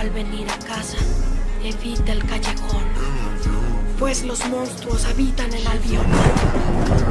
Al venir a casa, evita el callejón, pues los monstruos habitan el Albion.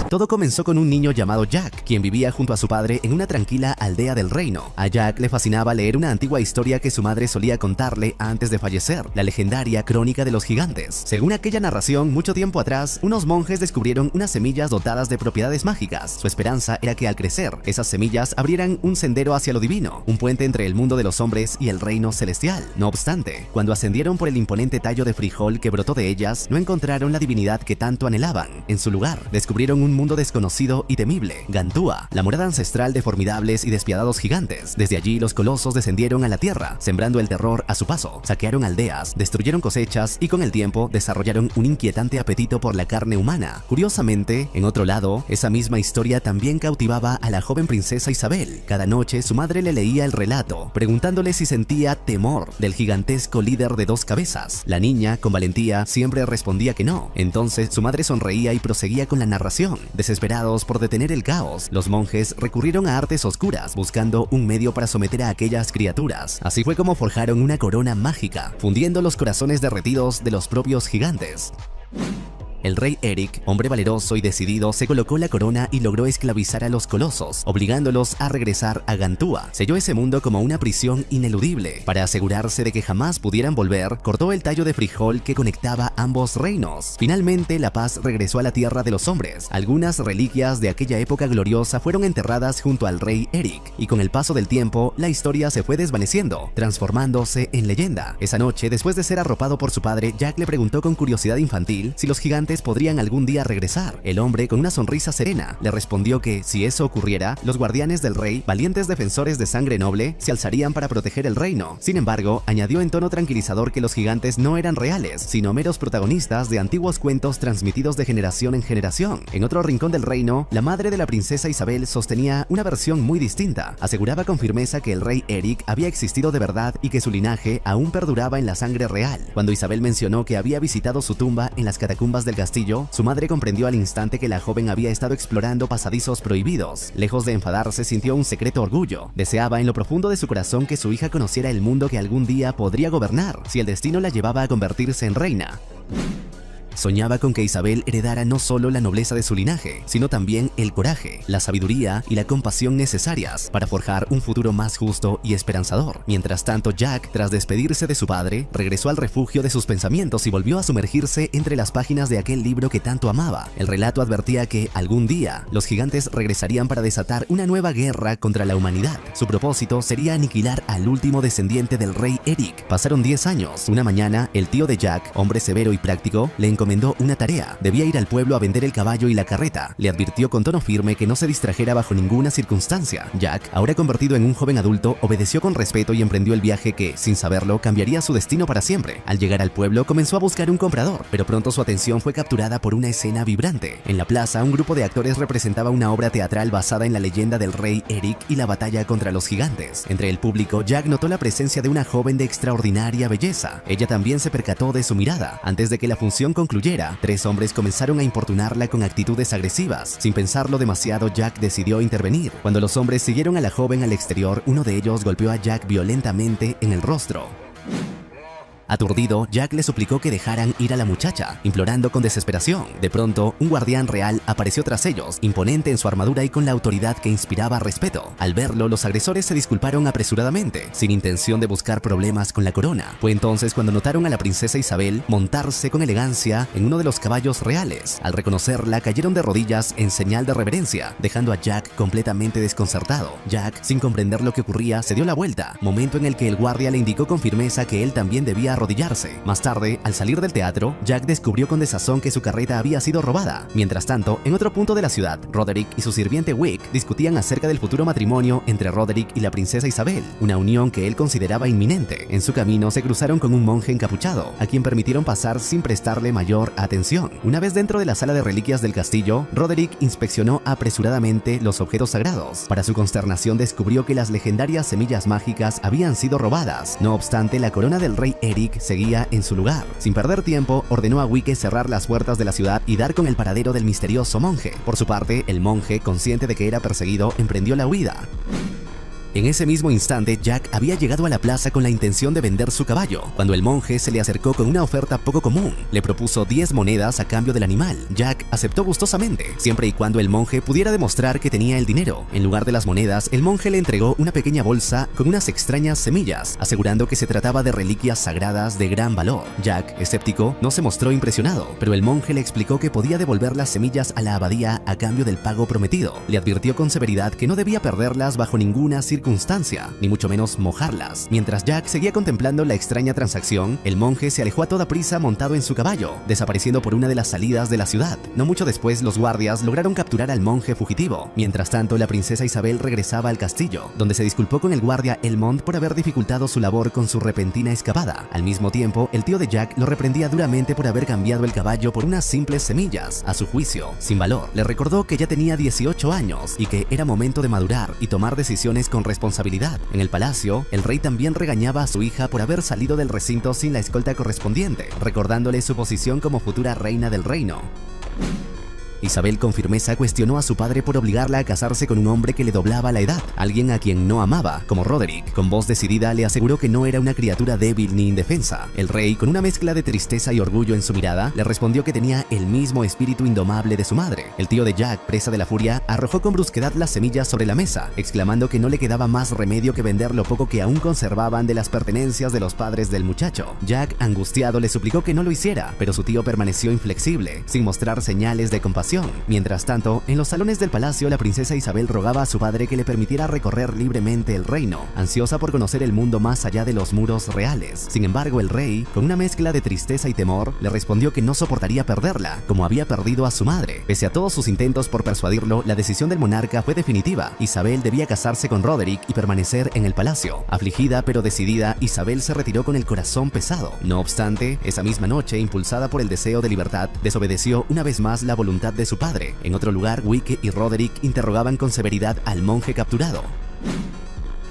Todo comenzó con un niño llamado Jack, quien vivía junto a su padre en una tranquila aldea del reino. A Jack le fascinaba leer una antigua historia que su madre solía contarle antes de fallecer, la legendaria Crónica de los Gigantes. Según aquella narración, mucho tiempo atrás, unos monjes descubrieron unas semillas dotadas de propiedades mágicas. Su esperanza era que al crecer, esas semillas abrieran un sendero hacia lo divino, un puente entre el mundo de los hombres y el reino celestial. No obstante, cuando ascendieron por el imponente tallo de frijol que brotó de ellas, no encontraron la divinidad que tanto anhelaban. En su lugar, descubrieron un mundo desconocido y temible, Gantua, la morada ancestral de formidables y despiadados gigantes. Desde allí los colosos descendieron a la tierra, sembrando el terror a su paso. Saquearon aldeas, destruyeron cosechas y con el tiempo desarrollaron un inquietante apetito por la carne humana. Curiosamente, en otro lado, esa misma historia también cautivaba a la joven princesa Isabel. Cada noche su madre le leía el relato, preguntándole si sentía temor del gigantesco líder de dos cabezas. La niña, con valentía, siempre respondía que no. Entonces su madre sonreía y proseguía con la narración. Desesperados por detener el caos, los monjes recurrieron a artes oscuras, buscando un medio para someter a aquellas criaturas. Así fue como forjaron una corona mágica, fundiendo los corazones derretidos de los propios gigantes. El rey Eric, hombre valeroso y decidido, se colocó la corona y logró esclavizar a los colosos, obligándolos a regresar a Gantua. Selló ese mundo como una prisión ineludible. Para asegurarse de que jamás pudieran volver, cortó el tallo de frijol que conectaba ambos reinos. Finalmente, la paz regresó a la tierra de los hombres. Algunas reliquias de aquella época gloriosa fueron enterradas junto al rey Eric, y con el paso del tiempo, la historia se fue desvaneciendo, transformándose en leyenda. Esa noche, después de ser arropado por su padre, Jack le preguntó con curiosidad infantil si los gigantes podrían algún día regresar. El hombre, con una sonrisa serena, le respondió que, si eso ocurriera, los guardianes del rey, valientes defensores de sangre noble, se alzarían para proteger el reino. Sin embargo, añadió en tono tranquilizador que los gigantes no eran reales, sino meros protagonistas de antiguos cuentos transmitidos de generación en generación. En otro rincón del reino, la madre de la princesa Isabel sostenía una versión muy distinta. Aseguraba con firmeza que el rey Eric había existido de verdad y que su linaje aún perduraba en la sangre real. Cuando Isabel mencionó que había visitado su tumba en las catacumbas del castillo, su madre comprendió al instante que la joven había estado explorando pasadizos prohibidos. Lejos de enfadarse, sintió un secreto orgullo. Deseaba en lo profundo de su corazón que su hija conociera el mundo que algún día podría gobernar, si el destino la llevaba a convertirse en reina. Soñaba con que Isabel heredara no solo la nobleza de su linaje, sino también el coraje, la sabiduría y la compasión necesarias para forjar un futuro más justo y esperanzador. Mientras tanto, Jack, tras despedirse de su padre, regresó al refugio de sus pensamientos y volvió a sumergirse entre las páginas de aquel libro que tanto amaba. El relato advertía que, algún día, los gigantes regresarían para desatar una nueva guerra contra la humanidad. Su propósito sería aniquilar al último descendiente del rey Eric. Pasaron 10 años. Una mañana, el tío de Jack, hombre severo y práctico, le encomendó una tarea. Debía ir al pueblo a vender el caballo y la carreta. Le advirtió con tono firme que no se distrajera bajo ninguna circunstancia. Jack, ahora convertido en un joven adulto, obedeció con respeto y emprendió el viaje que, sin saberlo, cambiaría su destino para siempre. Al llegar al pueblo, comenzó a buscar un comprador, pero pronto su atención fue capturada por una escena vibrante. En la plaza, un grupo de actores representaba una obra teatral basada en la leyenda del rey Eric y la batalla contra los gigantes. Entre el público, Jack notó la presencia de una joven de extraordinaria belleza. Ella también se percató de su mirada. Antes de que la función concluyera, 3 hombres comenzaron a importunarla con actitudes agresivas. Sin pensarlo demasiado, Jack decidió intervenir. Cuando los hombres siguieron a la joven al exterior, uno de ellos golpeó a Jack violentamente en el rostro. Aturdido, Jack le suplicó que dejaran ir a la muchacha, implorando con desesperación. De pronto, un guardián real apareció tras ellos, imponente en su armadura y con la autoridad que inspiraba respeto. Al verlo, los agresores se disculparon apresuradamente, sin intención de buscar problemas con la corona. Fue entonces cuando notaron a la princesa Isabel montarse con elegancia en uno de los caballos reales. Al reconocerla, cayeron de rodillas en señal de reverencia, dejando a Jack completamente desconcertado. Jack, sin comprender lo que ocurría, se dio la vuelta, momento en el que el guardia le indicó con firmeza que él también debía arrodillarse. Más tarde, al salir del teatro, Jack descubrió con desazón que su carreta había sido robada. Mientras tanto, en otro punto de la ciudad, Roderick y su sirviente Wick discutían acerca del futuro matrimonio entre Roderick y la princesa Isabel, una unión que él consideraba inminente. En su camino se cruzaron con un monje encapuchado, a quien permitieron pasar sin prestarle mayor atención. Una vez dentro de la sala de reliquias del castillo, Roderick inspeccionó apresuradamente los objetos sagrados. Para su consternación, descubrió que las legendarias semillas mágicas habían sido robadas. No obstante, la corona del rey Eric seguía en su lugar. Sin perder tiempo, ordenó a Wick cerrar las puertas de la ciudad y dar con el paradero del misterioso monje. Por su parte, el monje, consciente de que era perseguido, emprendió la huida. En ese mismo instante, Jack había llegado a la plaza con la intención de vender su caballo, cuando el monje se le acercó con una oferta poco común. Le propuso 10 monedas a cambio del animal. Jack aceptó gustosamente, siempre y cuando el monje pudiera demostrar que tenía el dinero. En lugar de las monedas, el monje le entregó una pequeña bolsa con unas extrañas semillas, asegurando que se trataba de reliquias sagradas de gran valor. Jack, escéptico, no se mostró impresionado, pero el monje le explicó que podía devolver las semillas a la abadía a cambio del pago prometido. Le advirtió con severidad que no debía perderlas bajo ninguna circunstancia, ni mucho menos mojarlas. Mientras Jack seguía contemplando la extraña transacción, el monje se alejó a toda prisa montado en su caballo, desapareciendo por una de las salidas de la ciudad. No mucho después, los guardias lograron capturar al monje fugitivo. Mientras tanto, la princesa Isabel regresaba al castillo, donde se disculpó con el guardia Elmond por haber dificultado su labor con su repentina escapada. Al mismo tiempo, el tío de Jack lo reprendía duramente por haber cambiado el caballo por unas simples semillas, a su juicio, sin valor. Le recordó que ya tenía 18 años y que era momento de madurar y tomar decisiones con responsabilidad. En el palacio, el rey también regañaba a su hija por haber salido del recinto sin la escolta correspondiente, recordándole su posición como futura reina del reino. Isabel con firmeza cuestionó a su padre por obligarla a casarse con un hombre que le doblaba la edad, alguien a quien no amaba, como Roderick. Con voz decidida le aseguró que no era una criatura débil ni indefensa. El rey, con una mezcla de tristeza y orgullo en su mirada, le respondió que tenía el mismo espíritu indomable de su madre. El tío de Jack, presa de la furia, arrojó con brusquedad las semillas sobre la mesa, exclamando que no le quedaba más remedio que vender lo poco que aún conservaban de las pertenencias de los padres del muchacho. Jack, angustiado, le suplicó que no lo hiciera, pero su tío permaneció inflexible, sin mostrar señales de compasión. Mientras tanto, en los salones del palacio, la princesa Isabel rogaba a su padre que le permitiera recorrer libremente el reino, ansiosa por conocer el mundo más allá de los muros reales. Sin embargo, el rey, con una mezcla de tristeza y temor, le respondió que no soportaría perderla, como había perdido a su madre. Pese a todos sus intentos por persuadirlo, la decisión del monarca fue definitiva. Isabel debía casarse con Roderick y permanecer en el palacio. Afligida pero decidida, Isabel se retiró con el corazón pesado. No obstante, esa misma noche, impulsada por el deseo de libertad, desobedeció una vez más la voluntad de su padre. En otro lugar, Wicke y Roderick interrogaban con severidad al monje capturado.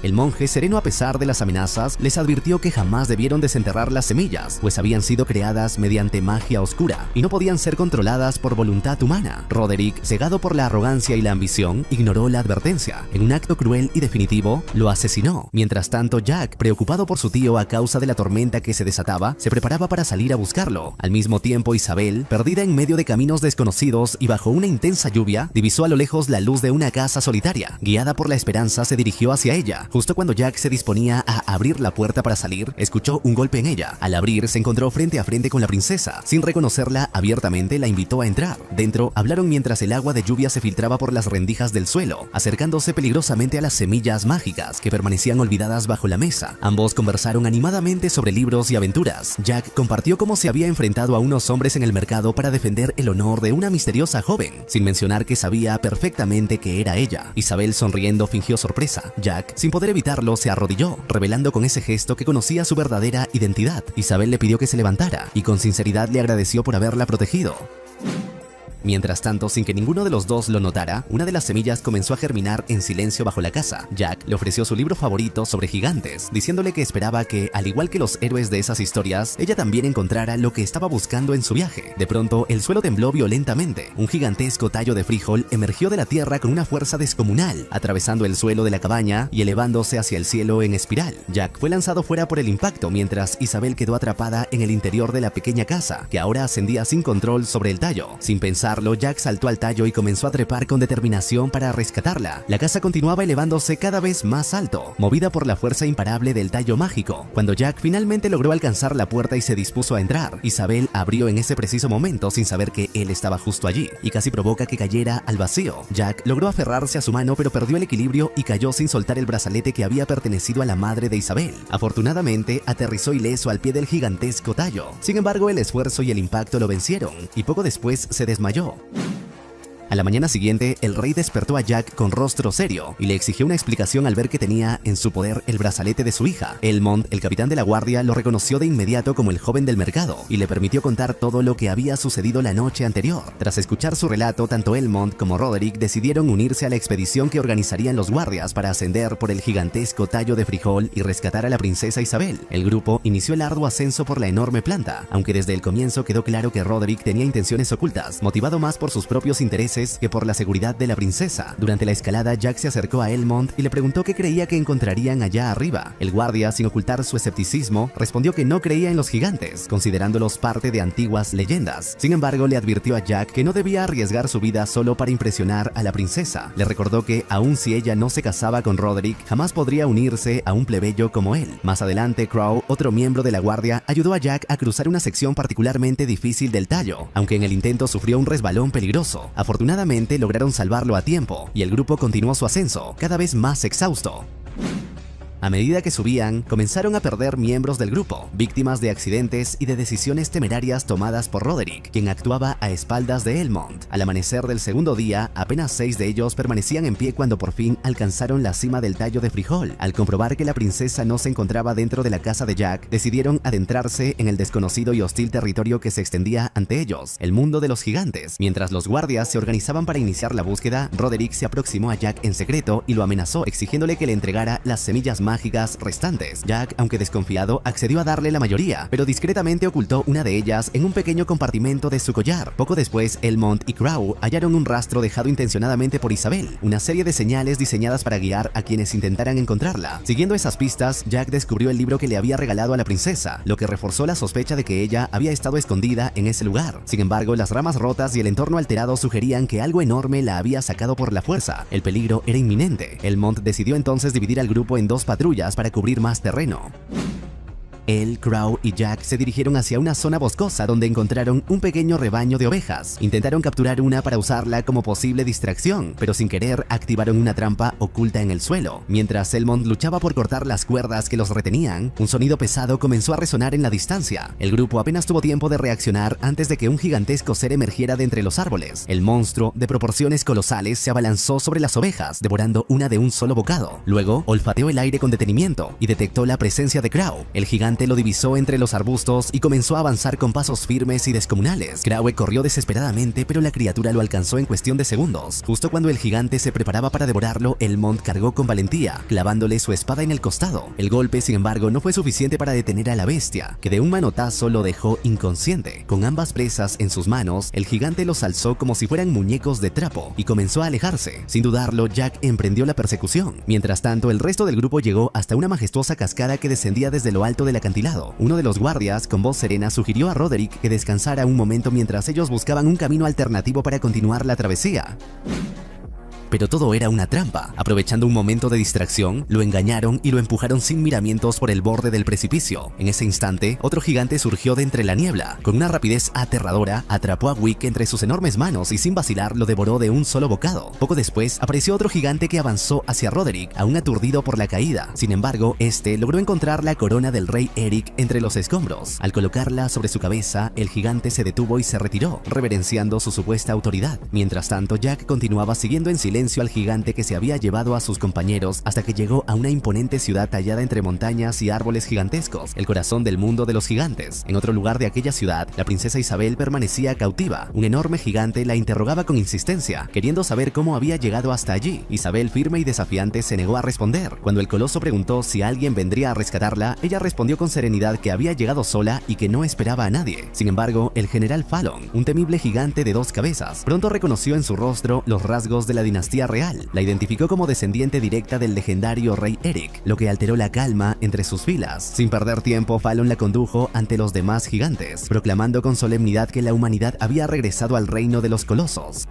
El monje, sereno a pesar de las amenazas, les advirtió que jamás debieron desenterrar las semillas, pues habían sido creadas mediante magia oscura y no podían ser controladas por voluntad humana. Roderick, cegado por la arrogancia y la ambición, ignoró la advertencia. En un acto cruel y definitivo, lo asesinó. Mientras tanto, Jack, preocupado por su tío a causa de la tormenta que se desataba, se preparaba para salir a buscarlo. Al mismo tiempo, Isabel, perdida en medio de caminos desconocidos y bajo una intensa lluvia, divisó a lo lejos la luz de una casa solitaria. Guiada por la esperanza, se dirigió hacia ella. Justo cuando Jack se disponía a abrir la puerta para salir, escuchó un golpe en ella. Al abrir, se encontró frente a frente con la princesa. Sin reconocerla abiertamente, la invitó a entrar. Dentro, hablaron mientras el agua de lluvia se filtraba por las rendijas del suelo, acercándose peligrosamente a las semillas mágicas que permanecían olvidadas bajo la mesa. Ambos conversaron animadamente sobre libros y aventuras. Jack compartió cómo se había enfrentado a unos hombres en el mercado para defender el honor de una misteriosa joven, sin mencionar que sabía perfectamente que era ella. Isabel, sonriendo, fingió sorpresa. Jack, sin poder evitarlo, se arrodilló, revelando con ese gesto que conocía su verdadera identidad. Isabel le pidió que se levantara y con sinceridad le agradeció por haberla protegido. Mientras tanto, sin que ninguno de los dos lo notara, una de las semillas comenzó a germinar en silencio bajo la casa. Jack le ofreció su libro favorito sobre gigantes, diciéndole que esperaba que, al igual que los héroes de esas historias, ella también encontrara lo que estaba buscando en su viaje. De pronto, el suelo tembló violentamente. Un gigantesco tallo de frijol emergió de la tierra con una fuerza descomunal, atravesando el suelo de la cabaña y elevándose hacia el cielo en espiral. Jack fue lanzado fuera por el impacto, mientras Isabel quedó atrapada en el interior de la pequeña casa, que ahora ascendía sin control sobre el tallo. Sin pensar, Jack saltó al tallo y comenzó a trepar con determinación para rescatarla. La casa continuaba elevándose cada vez más alto, movida por la fuerza imparable del tallo mágico. Cuando Jack finalmente logró alcanzar la puerta y se dispuso a entrar, Isabel abrió en ese preciso momento sin saber que él estaba justo allí, y casi provoca que cayera al vacío. Jack logró aferrarse a su mano, pero perdió el equilibrio y cayó sin soltar el brazalete que había pertenecido a la madre de Isabel. Afortunadamente, aterrizó ileso al pie del gigantesco tallo. Sin embargo, el esfuerzo y el impacto lo vencieron, y poco después se desmayó. A la mañana siguiente, el rey despertó a Jack con rostro serio y le exigió una explicación al ver que tenía en su poder el brazalete de su hija. Elmond, el capitán de la guardia, lo reconoció de inmediato como el joven del mercado y le permitió contar todo lo que había sucedido la noche anterior. Tras escuchar su relato, tanto Elmond como Roderick decidieron unirse a la expedición que organizarían los guardias para ascender por el gigantesco tallo de frijol y rescatar a la princesa Isabel. El grupo inició el arduo ascenso por la enorme planta, aunque desde el comienzo quedó claro que Roderick tenía intenciones ocultas, motivado más por sus propios intereses entonces que por la seguridad de la princesa. Durante la escalada, Jack se acercó a Elmond y le preguntó qué creía que encontrarían allá arriba. El guardia, sin ocultar su escepticismo, respondió que no creía en los gigantes, considerándolos parte de antiguas leyendas. Sin embargo, le advirtió a Jack que no debía arriesgar su vida solo para impresionar a la princesa. Le recordó que, aun si ella no se casaba con Roderick, jamás podría unirse a un plebeyo como él. Más adelante, Crow, otro miembro de la guardia, ayudó a Jack a cruzar una sección particularmente difícil del tallo, aunque en el intento sufrió un resbalón peligroso. Afortunadamente, lograron salvarlo a tiempo, y el grupo continuó su ascenso, cada vez más exhausto. A medida que subían, comenzaron a perder miembros del grupo, víctimas de accidentes y de decisiones temerarias tomadas por Roderick, quien actuaba a espaldas de Elmond. Al amanecer del segundo día, apenas 6 de ellos permanecían en pie cuando por fin alcanzaron la cima del tallo de frijol. Al comprobar que la princesa no se encontraba dentro de la casa de Jack, decidieron adentrarse en el desconocido y hostil territorio que se extendía ante ellos, el mundo de los gigantes. Mientras los guardias se organizaban para iniciar la búsqueda, Roderick se aproximó a Jack en secreto y lo amenazó, exigiéndole que le entregara las semillas mágicas restantes. Jack, aunque desconfiado, accedió a darle la mayoría, pero discretamente ocultó una de ellas en un pequeño compartimento de su collar. Poco después, Elmond y Crow hallaron un rastro dejado intencionadamente por Isabel, una serie de señales diseñadas para guiar a quienes intentaran encontrarla. Siguiendo esas pistas, Jack descubrió el libro que le había regalado a la princesa, lo que reforzó la sospecha de que ella había estado escondida en ese lugar. Sin embargo, las ramas rotas y el entorno alterado sugerían que algo enorme la había sacado por la fuerza. El peligro era inminente. Elmond decidió entonces dividir al grupo en 2 patrullas para cubrir más terreno. Él, Crow y Jack se dirigieron hacia una zona boscosa donde encontraron un pequeño rebaño de ovejas. Intentaron capturar una para usarla como posible distracción, pero sin querer activaron una trampa oculta en el suelo. Mientras Elmond luchaba por cortar las cuerdas que los retenían, un sonido pesado comenzó a resonar en la distancia. El grupo apenas tuvo tiempo de reaccionar antes de que un gigantesco ser emergiera de entre los árboles. El monstruo, de proporciones colosales, se abalanzó sobre las ovejas, devorando una de un solo bocado. Luego, olfateó el aire con detenimiento y detectó la presencia de Crow. El gigante lo divisó entre los arbustos y comenzó a avanzar con pasos firmes y descomunales. Crow corrió desesperadamente, pero la criatura lo alcanzó en cuestión de segundos. Justo cuando el gigante se preparaba para devorarlo, Elmond cargó con valentía, clavándole su espada en el costado. El golpe, sin embargo, no fue suficiente para detener a la bestia, que de un manotazo lo dejó inconsciente. Con ambas presas en sus manos, el gigante los alzó como si fueran muñecos de trapo y comenzó a alejarse. Sin dudarlo, Jack emprendió la persecución. Mientras tanto, el resto del grupo llegó hasta una majestuosa cascada que descendía desde lo alto del acantilado. Uno de los guardias, con voz serena, sugirió a Roderick que descansara un momento mientras ellos buscaban un camino alternativo para continuar la travesía. Pero todo era una trampa. Aprovechando un momento de distracción, lo engañaron y lo empujaron sin miramientos por el borde del precipicio. En ese instante, otro gigante surgió de entre la niebla. Con una rapidez aterradora, atrapó a Wick entre sus enormes manos y sin vacilar lo devoró de un solo bocado. Poco después, apareció otro gigante que avanzó hacia Roderick, aún aturdido por la caída. Sin embargo, este logró encontrar la corona del rey Eric entre los escombros. Al colocarla sobre su cabeza, el gigante se detuvo y se retiró, reverenciando su supuesta autoridad. Mientras tanto, Jack continuaba siguiendo en silencio al gigante que se había llevado a sus compañeros hasta que llegó a una imponente ciudad tallada entre montañas y árboles gigantescos, el corazón del mundo de los gigantes. En otro lugar de aquella ciudad, la princesa Isabel permanecía cautiva. Un enorme gigante la interrogaba con insistencia, queriendo saber cómo había llegado hasta allí. Isabel, firme y desafiante, se negó a responder. Cuando el coloso preguntó si alguien vendría a rescatarla, ella respondió con serenidad que había llegado sola y que no esperaba a nadie. Sin embargo, el general Fallon, un temible gigante de 2 cabezas, pronto reconoció en su rostro los rasgos de la dinastía real. La identificó como descendiente directa del legendario rey Eric, lo que alteró la calma entre sus filas. Sin perder tiempo, Fallon la condujo ante los demás gigantes, proclamando con solemnidad que la humanidad había regresado al reino de los colosos.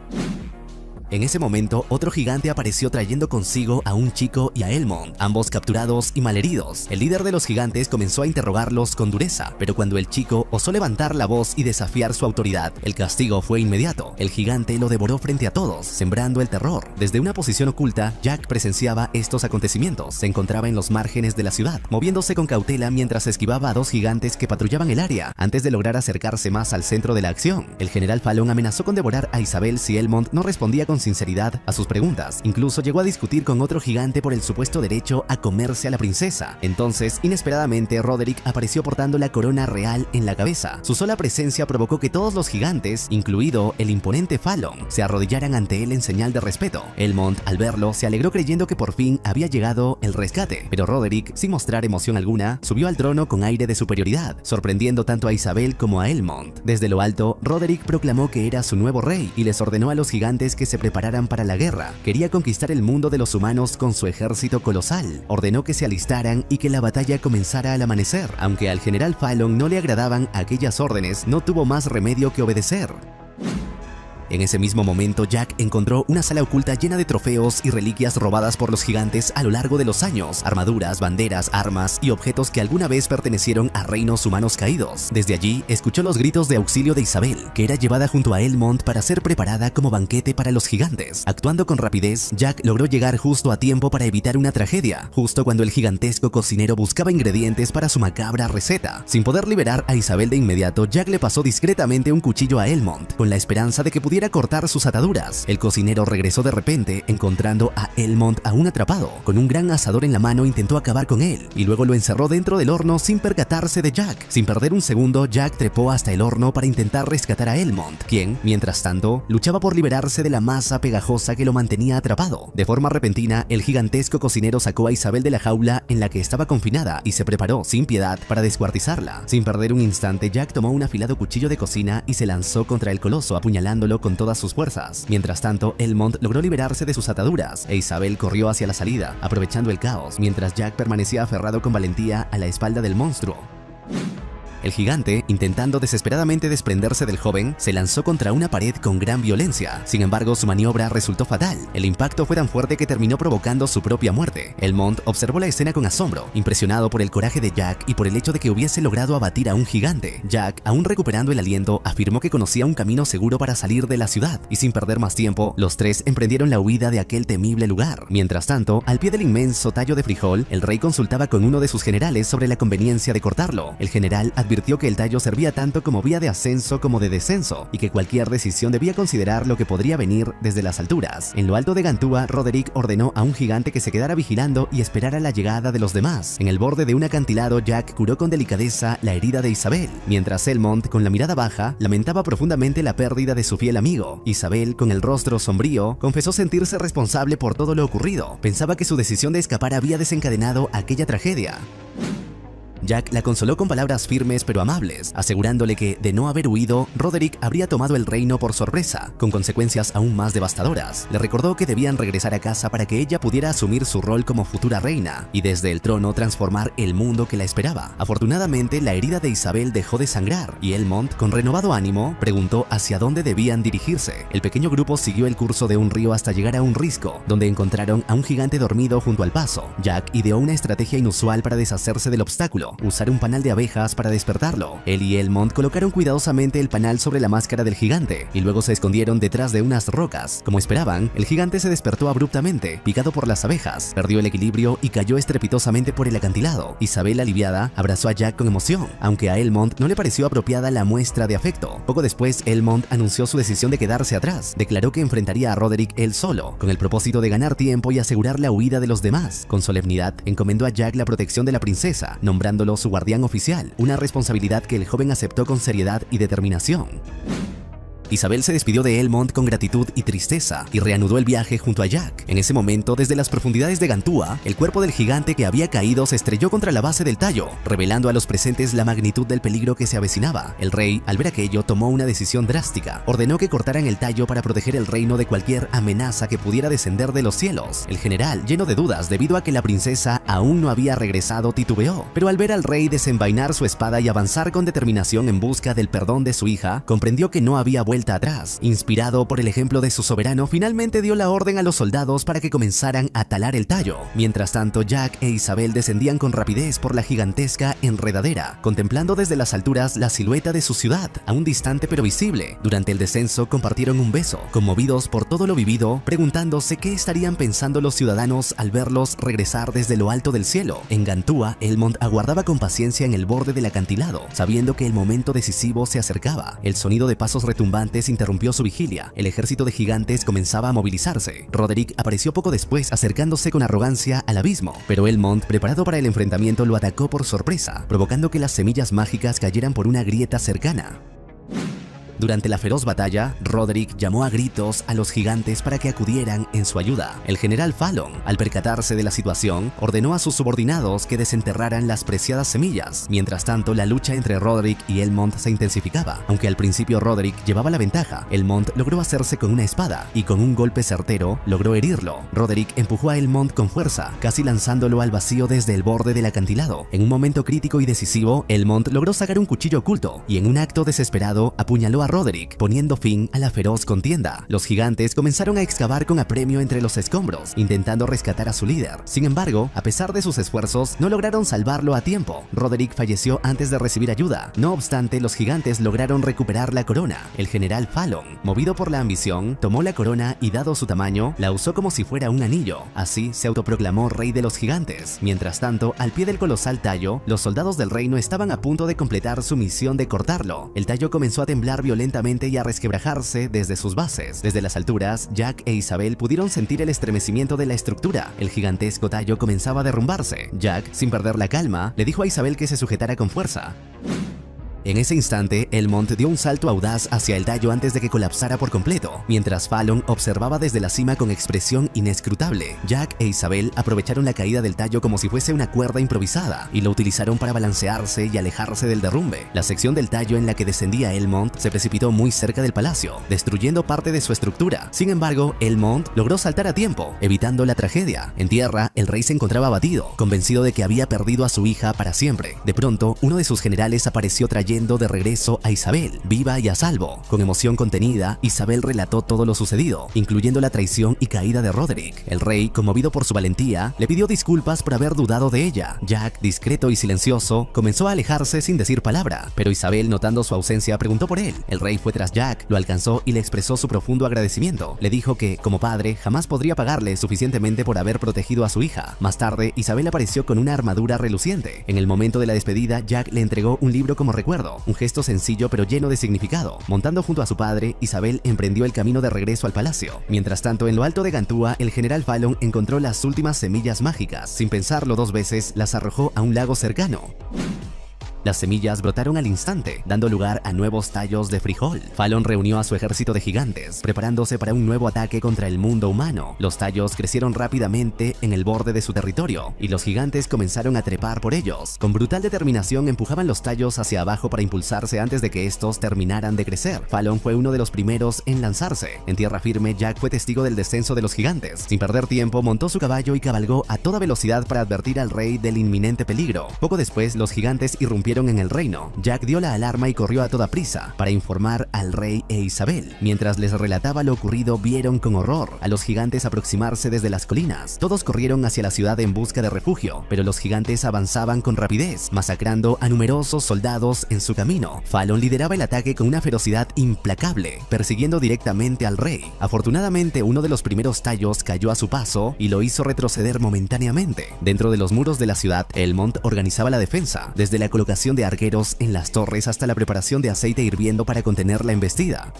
En ese momento, otro gigante apareció trayendo consigo a un chico y a Elmond, ambos capturados y malheridos. El líder de los gigantes comenzó a interrogarlos con dureza, pero cuando el chico osó levantar la voz y desafiar su autoridad, el castigo fue inmediato. El gigante lo devoró frente a todos, sembrando el terror. Desde una posición oculta, Jack presenciaba estos acontecimientos. Se encontraba en los márgenes de la ciudad, moviéndose con cautela mientras esquivaba a 2 gigantes que patrullaban el área, antes de lograr acercarse más al centro de la acción. El general Fallon amenazó con devorar a Isabel si Elmond no respondía con con sinceridad a sus preguntas. Incluso llegó a discutir con otro gigante por el supuesto derecho a comerse a la princesa. Entonces, inesperadamente, Roderick apareció portando la corona real en la cabeza. Su sola presencia provocó que todos los gigantes, incluido el imponente Fallon, se arrodillaran ante él en señal de respeto. Elmond, al verlo, se alegró creyendo que por fin había llegado el rescate, pero Roderick, sin mostrar emoción alguna, subió al trono con aire de superioridad, sorprendiendo tanto a Isabel como a Elmond. Desde lo alto, Roderick proclamó que era su nuevo rey y les ordenó a los gigantes que se prepararan para la guerra. Quería conquistar el mundo de los humanos con su ejército colosal. Ordenó que se alistaran y que la batalla comenzara al amanecer. Aunque al general Fallon no le agradaban aquellas órdenes, no tuvo más remedio que obedecer. En ese mismo momento, Jack encontró una sala oculta llena de trofeos y reliquias robadas por los gigantes a lo largo de los años, armaduras, banderas, armas y objetos que alguna vez pertenecieron a reinos humanos caídos. Desde allí, escuchó los gritos de auxilio de Isabel, que era llevada junto a Elmond para ser preparada como banquete para los gigantes. Actuando con rapidez, Jack logró llegar justo a tiempo para evitar una tragedia, justo cuando el gigantesco cocinero buscaba ingredientes para su macabra receta. Sin poder liberar a Isabel de inmediato, Jack le pasó discretamente un cuchillo a Elmond, con la esperanza de que pudiera cortar sus ataduras. El cocinero regresó de repente, encontrando a Elmond aún atrapado. Con un gran asador en la mano intentó acabar con él, y luego lo encerró dentro del horno sin percatarse de Jack. Sin perder un segundo, Jack trepó hasta el horno para intentar rescatar a Elmond, quien, mientras tanto, luchaba por liberarse de la masa pegajosa que lo mantenía atrapado. De forma repentina, el gigantesco cocinero sacó a Isabel de la jaula en la que estaba confinada y se preparó, sin piedad, para descuartizarla. Sin perder un instante, Jack tomó un afilado cuchillo de cocina y se lanzó contra el coloso, apuñalándolo con todas sus fuerzas. Mientras tanto, Elmond logró liberarse de sus ataduras e Isabel corrió hacia la salida, aprovechando el caos, mientras Jack permanecía aferrado con valentía a la espalda del monstruo. El gigante, intentando desesperadamente desprenderse del joven, se lanzó contra una pared con gran violencia. Sin embargo, su maniobra resultó fatal. El impacto fue tan fuerte que terminó provocando su propia muerte. Elmond observó la escena con asombro, impresionado por el coraje de Jack y por el hecho de que hubiese logrado abatir a un gigante. Jack, aún recuperando el aliento, afirmó que conocía un camino seguro para salir de la ciudad, y sin perder más tiempo, los tres emprendieron la huida de aquel temible lugar. Mientras tanto, al pie del inmenso tallo de frijol, el rey consultaba con uno de sus generales sobre la conveniencia de cortarlo. El general advirtió que el tallo servía tanto como vía de ascenso como de descenso, y que cualquier decisión debía considerar lo que podría venir desde las alturas. En lo alto de Gantua, Roderick ordenó a un gigante que se quedara vigilando y esperara la llegada de los demás. En el borde de un acantilado, Jack curó con delicadeza la herida de Isabel, mientras Elmond, con la mirada baja, lamentaba profundamente la pérdida de su fiel amigo. Isabel, con el rostro sombrío, confesó sentirse responsable por todo lo ocurrido. Pensaba que su decisión de escapar había desencadenado aquella tragedia. Jack la consoló con palabras firmes pero amables, asegurándole que, de no haber huido, Roderick habría tomado el reino por sorpresa, con consecuencias aún más devastadoras. Le recordó que debían regresar a casa para que ella pudiera asumir su rol como futura reina, y desde el trono transformar el mundo que la esperaba. Afortunadamente, la herida de Isabel dejó de sangrar, y Elmond, con renovado ánimo, preguntó hacia dónde debían dirigirse. El pequeño grupo siguió el curso de un río hasta llegar a un risco, donde encontraron a un gigante dormido junto al paso. Jack ideó una estrategia inusual para deshacerse del obstáculo: usar un panal de abejas para despertarlo. Él y Elmond colocaron cuidadosamente el panal sobre la máscara del gigante y luego se escondieron detrás de unas rocas. Como esperaban, el gigante se despertó abruptamente, picado por las abejas, perdió el equilibrio y cayó estrepitosamente por el acantilado. Isabel, aliviada, abrazó a Jack con emoción, aunque a Elmond no le pareció apropiada la muestra de afecto. Poco después, Elmond anunció su decisión de quedarse atrás. Declaró que enfrentaría a Roderick él solo, con el propósito de ganar tiempo y asegurar la huida de los demás. Con solemnidad, encomendó a Jack la protección de la princesa, nombrándolo su guardián oficial, una responsabilidad que el joven aceptó con seriedad y determinación. Isabel se despidió de Elmond con gratitud y tristeza y reanudó el viaje junto a Jack. En ese momento, desde las profundidades de Gantua, el cuerpo del gigante que había caído se estrelló contra la base del tallo, revelando a los presentes la magnitud del peligro que se avecinaba. El rey, al ver aquello, tomó una decisión drástica. Ordenó que cortaran el tallo para proteger el reino de cualquier amenaza que pudiera descender de los cielos. El general, lleno de dudas debido a que la princesa aún no había regresado, titubeó, pero al ver al rey desenvainar su espada y avanzar con determinación en busca del perdón de su hija, comprendió que no había vuelta atrás. Inspirado por el ejemplo de su soberano, finalmente dio la orden a los soldados para que comenzaran a talar el tallo. Mientras tanto, Jack e Isabel descendían con rapidez por la gigantesca enredadera, contemplando desde las alturas la silueta de su ciudad, aún distante pero visible. Durante el descenso compartieron un beso, conmovidos por todo lo vivido, preguntándose qué estarían pensando los ciudadanos al verlos regresar desde lo alto del cielo. En Gantua, Elmond aguardaba con paciencia en el borde del acantilado, sabiendo que el momento decisivo se acercaba. El sonido de pasos retumbantes gigantes interrumpió su vigilia. El ejército de gigantes comenzaba a movilizarse. Roderick apareció poco después acercándose con arrogancia al abismo, pero Elmond, preparado para el enfrentamiento, lo atacó por sorpresa, provocando que las semillas mágicas cayeran por una grieta cercana. Durante la feroz batalla, Roderick llamó a gritos a los gigantes para que acudieran en su ayuda. El general Fallon, al percatarse de la situación, ordenó a sus subordinados que desenterraran las preciadas semillas. Mientras tanto, la lucha entre Roderick y Elmond se intensificaba. Aunque al principio Roderick llevaba la ventaja, Elmond logró hacerse con una espada y con un golpe certero logró herirlo. Roderick empujó a Elmond con fuerza, casi lanzándolo al vacío desde el borde del acantilado. En un momento crítico y decisivo, Elmond logró sacar un cuchillo oculto y en un acto desesperado apuñaló a Roderick, poniendo fin a la feroz contienda. Los gigantes comenzaron a excavar con apremio entre los escombros, intentando rescatar a su líder. Sin embargo, a pesar de sus esfuerzos, no lograron salvarlo a tiempo. Roderick falleció antes de recibir ayuda. No obstante, los gigantes lograron recuperar la corona. El general Fallon, movido por la ambición, tomó la corona y, dado su tamaño, la usó como si fuera un anillo. Así se autoproclamó rey de los gigantes. Mientras tanto, al pie del colosal tallo, los soldados del reino estaban a punto de completar su misión de cortarlo. El tallo comenzó a temblar violentamente y a resquebrajarse desde sus bases. Desde las alturas, Jack e Isabel pudieron sentir el estremecimiento de la estructura. El gigantesco tallo comenzaba a derrumbarse. Jack, sin perder la calma, le dijo a Isabel que se sujetara con fuerza. En ese instante, Elmond dio un salto audaz hacia el tallo antes de que colapsara por completo, mientras Fallon observaba desde la cima con expresión inescrutable. Jack e Isabel aprovecharon la caída del tallo como si fuese una cuerda improvisada y lo utilizaron para balancearse y alejarse del derrumbe. La sección del tallo en la que descendía Elmond se precipitó muy cerca del palacio, destruyendo parte de su estructura. Sin embargo, Elmond logró saltar a tiempo, evitando la tragedia. En tierra, el rey se encontraba abatido, convencido de que había perdido a su hija para siempre. De pronto, uno de sus generales apareció trayendo de regreso a Isabel, viva y a salvo. Con emoción contenida, Isabel relató todo lo sucedido, incluyendo la traición y caída de Roderick. El rey, conmovido por su valentía, le pidió disculpas por haber dudado de ella. Jack, discreto y silencioso, comenzó a alejarse sin decir palabra, pero Isabel, notando su ausencia, preguntó por él. El rey fue tras Jack, lo alcanzó y le expresó su profundo agradecimiento. Le dijo que, como padre, jamás podría pagarle suficientemente por haber protegido a su hija. Más tarde, Isabel apareció con una armadura reluciente. En el momento de la despedida, Jack le entregó un libro como recuerdo, un gesto sencillo pero lleno de significado. Montando junto a su padre, Isabel emprendió el camino de regreso al palacio. Mientras tanto, en lo alto de Gantua, el general Fallon encontró las últimas semillas mágicas. Sin pensarlo dos veces, las arrojó a un lago cercano. Las semillas brotaron al instante, dando lugar a nuevos tallos de frijol. Fallon reunió a su ejército de gigantes, preparándose para un nuevo ataque contra el mundo humano. Los tallos crecieron rápidamente en el borde de su territorio, y los gigantes comenzaron a trepar por ellos. Con brutal determinación empujaban los tallos hacia abajo para impulsarse antes de que estos terminaran de crecer. Fallon fue uno de los primeros en lanzarse. En tierra firme, Jack fue testigo del descenso de los gigantes. Sin perder tiempo, montó su caballo y cabalgó a toda velocidad para advertir al rey del inminente peligro. Poco después, los gigantes irrumpieron en el reino. Jack dio la alarma y corrió a toda prisa para informar al rey e Isabel. Mientras les relataba lo ocurrido, vieron con horror a los gigantes aproximarse desde las colinas. Todos corrieron hacia la ciudad en busca de refugio, pero los gigantes avanzaban con rapidez, masacrando a numerosos soldados en su camino. Fallon lideraba el ataque con una ferocidad implacable, persiguiendo directamente al rey. Afortunadamente, uno de los primeros tallos cayó a su paso y lo hizo retroceder momentáneamente. Dentro de los muros de la ciudad, Elmond organizaba la defensa, desde la colocación de arqueros en las torres hasta la preparación de aceite hirviendo para contener la embestida.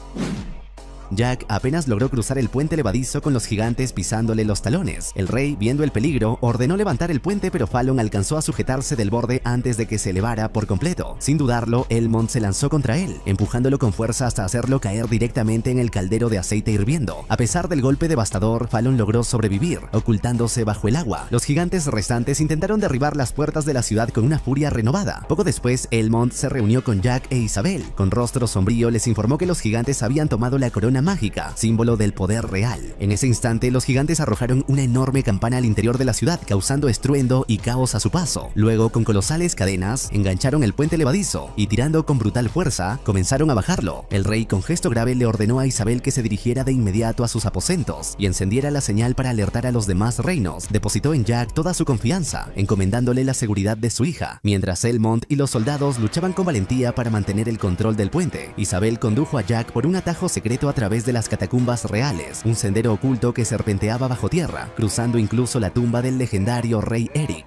Jack apenas logró cruzar el puente levadizo con los gigantes pisándole los talones. El rey, viendo el peligro, ordenó levantar el puente, pero Fallon alcanzó a sujetarse del borde antes de que se elevara por completo. Sin dudarlo, Elmond se lanzó contra él, empujándolo con fuerza hasta hacerlo caer directamente en el caldero de aceite hirviendo. A pesar del golpe devastador, Fallon logró sobrevivir, ocultándose bajo el agua. Los gigantes restantes intentaron derribar las puertas de la ciudad con una furia renovada. Poco después, Elmond se reunió con Jack e Isabel. Con rostro sombrío les informó que los gigantes habían tomado la corona mágica, símbolo del poder real. En ese instante, los gigantes arrojaron una enorme campana al interior de la ciudad, causando estruendo y caos a su paso. Luego, con colosales cadenas, engancharon el puente levadizo y, tirando con brutal fuerza, comenzaron a bajarlo. El rey, con gesto grave, le ordenó a Isabel que se dirigiera de inmediato a sus aposentos y encendiera la señal para alertar a los demás reinos. Depositó en Jack toda su confianza, encomendándole la seguridad de su hija. Mientras Elmond y los soldados luchaban con valentía para mantener el control del puente, Isabel condujo a Jack por un atajo secreto a través de las catacumbas reales, un sendero oculto que serpenteaba bajo tierra, cruzando incluso la tumba del legendario rey Eric.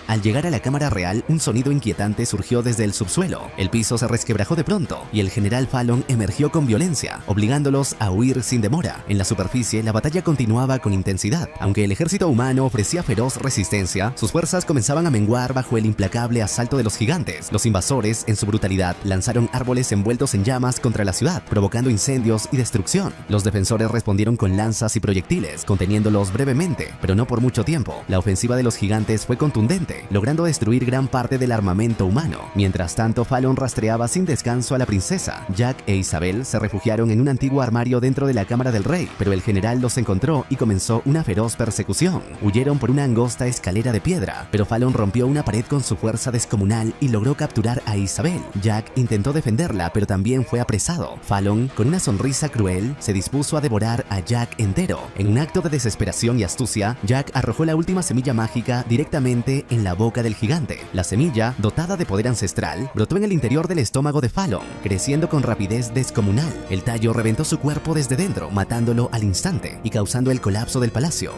Al llegar a la cámara real, un sonido inquietante surgió desde el subsuelo. El piso se resquebrajó de pronto y el general Fallon emergió con violencia, obligándolos a huir sin demora. En la superficie, la batalla continuaba con intensidad. Aunque el ejército humano ofrecía feroz resistencia, sus fuerzas comenzaban a menguar bajo el implacable asalto de los gigantes. Los invasores, en su brutalidad, lanzaron árboles envueltos en llamas contra la ciudad, provocando incendios y destrucción. Los defensores respondieron con lanzas y proyectiles, conteniéndolos brevemente, pero no por mucho tiempo. La ofensiva de los gigantes fue contundente, logrando destruir gran parte del armamento humano. Mientras tanto, Fallon rastreaba sin descanso a la princesa. Jack e Isabel se refugiaron en un antiguo armario dentro de la cámara del rey, pero el general los encontró y comenzó una feroz persecución. Huyeron por una angosta escalera de piedra, pero Fallon rompió una pared con su fuerza descomunal y logró capturar a Isabel. Jack intentó defenderla, pero también fue apresado. Fallon, con una sonrisa cruel, se dispuso a devorar a Jack entero. En un acto de desesperación y astucia, Jack arrojó la última semilla mágica directamente en la boca del gigante. La semilla, dotada de poder ancestral, brotó en el interior del estómago de Fallon, creciendo con rapidez descomunal. El tallo reventó su cuerpo desde dentro, matándolo al instante y causando el colapso del palacio.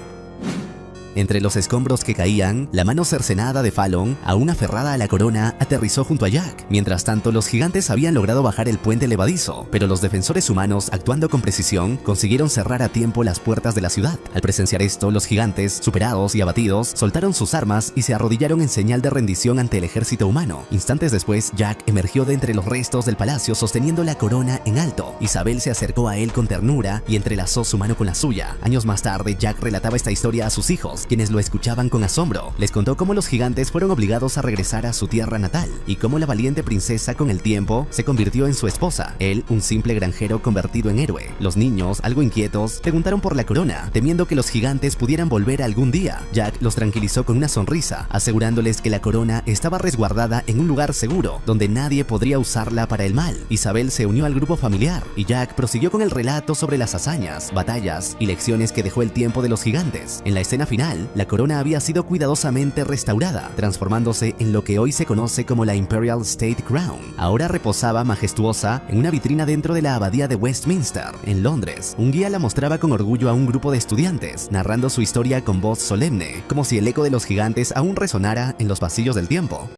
Entre los escombros que caían, la mano cercenada de Fallon, aún aferrada a la corona, aterrizó junto a Jack. Mientras tanto, los gigantes habían logrado bajar el puente levadizo, pero los defensores humanos, actuando con precisión, consiguieron cerrar a tiempo las puertas de la ciudad. Al presenciar esto, los gigantes, superados y abatidos, soltaron sus armas y se arrodillaron en señal de rendición ante el ejército humano. Instantes después, Jack emergió de entre los restos del palacio sosteniendo la corona en alto. Isabel se acercó a él con ternura y entrelazó su mano con la suya. Años más tarde, Jack relataba esta historia a sus hijos, quienes lo escuchaban con asombro. Les contó cómo los gigantes fueron obligados a regresar a su tierra natal y cómo la valiente princesa con el tiempo se convirtió en su esposa, él un simple granjero convertido en héroe. Los niños, algo inquietos, preguntaron por la corona, temiendo que los gigantes pudieran volver algún día. Jack los tranquilizó con una sonrisa, asegurándoles que la corona estaba resguardada en un lugar seguro, donde nadie podría usarla para el mal. Isabel se unió al grupo familiar y Jack prosiguió con el relato sobre las hazañas, batallas y lecciones que dejó el tiempo de los gigantes. En la escena final, la corona había sido cuidadosamente restaurada, transformándose en lo que hoy se conoce como la Imperial State Crown. Ahora reposaba majestuosa en una vitrina dentro de la abadía de Westminster, en Londres. Un guía la mostraba con orgullo a un grupo de estudiantes, narrando su historia con voz solemne, como si el eco de los gigantes aún resonara en los pasillos del tiempo.